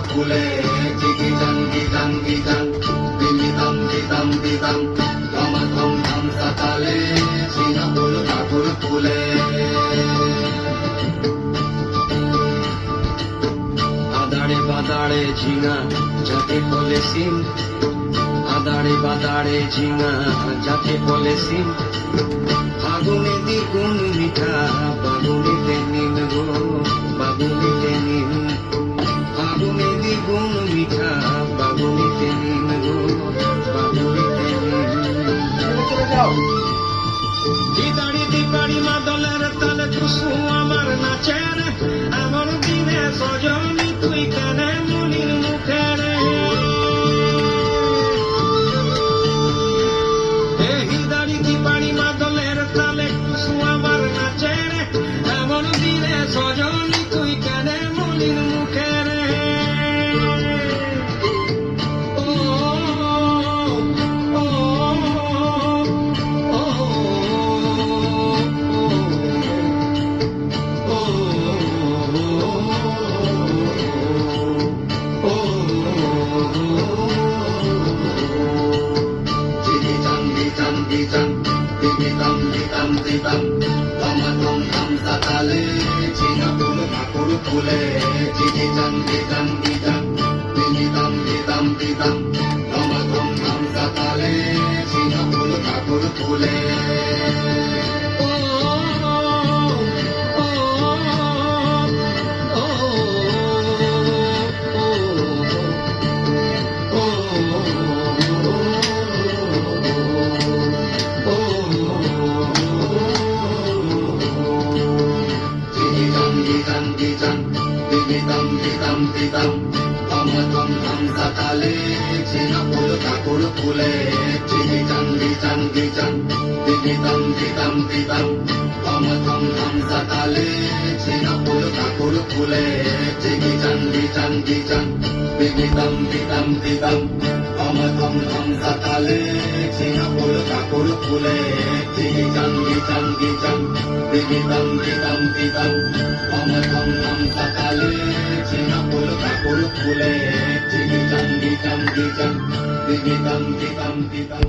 ফুলে চিকি চাং গিচাং গিচাং দিমিতাম দিতাম দিতাম ধমা ধম ধম সাতালে ঝিঙা ফুল ঠাকুর ফুলে আদাড়ে বাদাড়ে ঝিঙা যাকে বলে সিম আদাড়ে বাদাড়ে ঝিঙা যাকে বলে সিম ফাগুনে দ্বিগুণ মিঠা বাগুনিতে নিম গো বাগুনিতে নিম ফাগুনে দ্বিগুণ মিঠা বাগুনিতে নিম গো বাগুনিতে নিম দিদাড়ি দিপাড়ি মাদলের তালে টুসু আমার নাচের এমন দিনে সজনী তুই কেন মনির মুখে রে দিদাড়ি দিপাড়ি মাদলের তালে টুসু আমার নাচের এমন দিনে সজনী তুই কেন মনির মুখে রে দিতাম দিতাম দিতাম ধমা ধম ধম সাতালে ঝিঙা ফুল ঠাকুর ফুলে চিকি চাং গিচাং গিচাং দিমিতাম দিতাম দিতাম ধমা ধম ধম সাতালে ঝিঙা ফুল ঠাকুর ফুলে দিতাম দিতাম দিতাম ধমা ধম ধম সাতালে ঝিঙা ফুল ঠাকুর ফুলে চিকি চাং গিচাং গিচাং দিতাম দিতাম দিতাম ধমা ধম ধম সাতালে ঝিঙা ফুল ঠাকুর ফুলে চিকি চাং গিচাং গিচাং দিতাম দিতাম দিতাম ধমা ধম ধম সাতালে ঝিঙা ফুল ঠাকুর ফুলে চিকি চাং গিচাং গিচাং দিতাম দিতাম দিতাম ধমা ধম ধম সাতালে ঝিঙা ফুল ঠাকুর ফুলে চিকি চাং গিচাং গিচাং দিতাম দিতাম দিতাম